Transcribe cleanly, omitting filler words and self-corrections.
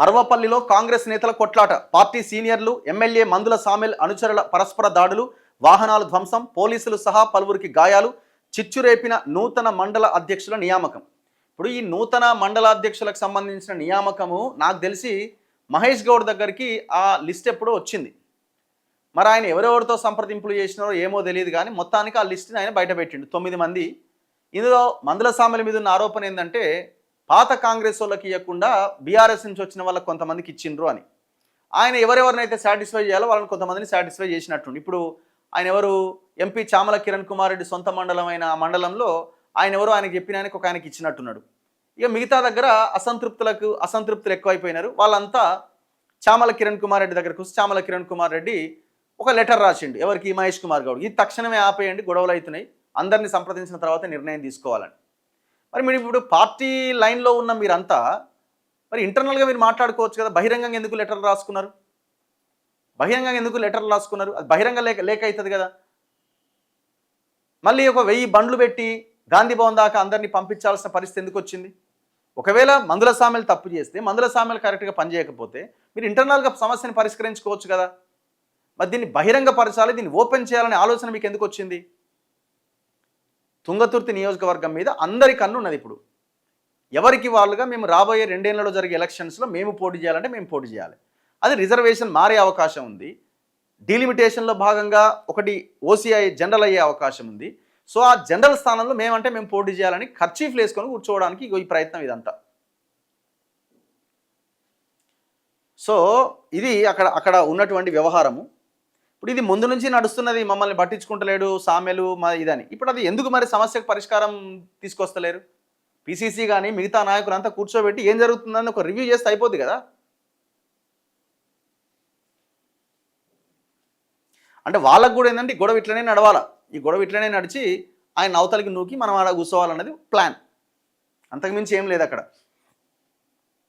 అరవపల్లిలో కాంగ్రెస్ నేతల కొట్లాట. పార్టీ సీనియర్లు, ఎమ్మెల్యే మందుల సామెల్ అనుచరుల పరస్పర దాడులు, వాహనాల ధ్వంసం, పోలీసులు సహా పలువురికి గాయాలు. చిచ్చురేపిన నూతన మండల అధ్యక్షుల నియామకం. ఇప్పుడు ఈ నూతన మండలాధ్యక్షులకు సంబంధించిన నియామకము నాకు తెలిసి మహేష్ గౌడ్ దగ్గరికి ఆ లిస్ట్ ఎప్పుడో వచ్చింది. మరి ఆయన ఎవరెవరితో సంప్రదింపులు చేసినారో ఏమో తెలియదు, కానీ మొత్తానికి ఆ లిస్ట్ని ఆయన బయటపెట్టిండు. 9 మంది. ఇందులో మందుల సామెల మీద ఉన్న ఆరోపణ ఏంటంటే పాత కాంగ్రెస్ వాళ్ళకి ఇవ్వకుండా బీఆర్ఎస్ నుంచి వచ్చిన వాళ్ళకి కొంతమందికి ఇచ్చిండ్రు అని. ఆయన ఎవరెవరినైతే సాటిస్ఫై చేయాలో వాళ్ళని కొంతమందిని సాటిస్ఫై చేసినట్టుండి. ఇప్పుడు ఆయన ఎవరు, ఎంపీ చామల కిరణ్ కుమార్ రెడ్డి సొంత మండలమైన ఆ మండలంలో ఆయన ఎవరో ఆయనకి చెప్పిన ఆయనకు ఒక ఆయనకి ఇచ్చినట్టున్నాడు. ఇక మిగతా దగ్గర అసంతృప్తులు ఎక్కువైపోయినారు. వాళ్ళంతా చామల కిరణ్ కుమార్ రెడ్డి దగ్గరకు వచ్చి చామల కిరణ్ కుమార్ రెడ్డి ఒక లెటర్ రాసిండు. ఎవరికి? మహేష్ కుమార్ గౌడ్. ఇది తక్షణమే ఆపేయండి, గొడవలు అవుతున్నాయి, అందరినీ సంప్రదించిన తర్వాత నిర్ణయం తీసుకోవాలని. మరి మీరు ఇప్పుడు పార్టీ లైన్లో ఉన్న మీరంతా మరి ఇంటర్నల్గా మీరు మాట్లాడుకోవచ్చు కదా. బహిరంగంగా ఎందుకు లెటర్లు రాసుకున్నారు? అది బహిరంగ లేక అవుతుంది కదా. మళ్ళీ ఒక 1000 బండ్లు పెట్టి గాంధీ భవన్ దాకా అందరినీ పంపించాల్సిన పరిస్థితి ఎందుకు వచ్చింది? ఒకవేళ మందుల సామెలు తప్పు చేస్తే, మందుల సామెలు కరెక్ట్గా పనిచేయకపోతే మీరు ఇంటర్నల్గా సమస్యను పరిష్కరించుకోవచ్చు కదా. మరి దీన్ని బహిరంగపరచాలి, దీన్ని ఓపెన్ చేయాలనే ఆలోచన మీకు ఎందుకు వచ్చింది? తుంగతుర్తి నియోజకవర్గం మీద అందరి కన్ను ఉన్నది. ఇప్పుడు ఎవరికి వాళ్ళుగా మేము రాబోయే 2 ఏళ్లలో జరిగే ఎలక్షన్స్లో మేము పోటీ చేయాలంటే మేము పోటీ చేయాలి. అది రిజర్వేషన్ మారే అవకాశం ఉంది. డీలిమిటేషన్లో భాగంగా ఒకటి ఓసీఐ జనరల్ అయ్యే అవకాశం ఉంది. సో ఆ జనరల్ స్థానంలో మేము పోటీ చేయాలని ఖర్చీఫ్లు వేసుకొని కూర్చోవడానికి ఈ ప్రయత్నం ఇదంతా. సో ఇది అక్కడ ఉన్నటువంటి వ్యవహారము. ఇప్పుడు ఇది ముందు నుంచి నడుస్తున్నది, మమ్మల్ని పట్టించుకుంటలేడు సామెలు ఇదని. ఇప్పుడు అది ఎందుకు మరి సమస్యకు పరిష్కారం తీసుకొస్తలేరు? పిసిసి కానీ మిగతా నాయకులంతా కూర్చోబెట్టి ఏం జరుగుతుందని ఒక రివ్యూ చేస్తే అయిపోద్ది కదా. అంటే వాళ్ళకు కూడా ఏంటంటే ఈ గొడవ ఇట్లనే నడవాలా, ఈ గొడవ ఇట్లనే నడిచి ఆయన అవతలికి నూకి మనం ఆడ కూర్చోవాలన్నది ప్లాన్. అంతకుమించి ఏం లేదు అక్కడ.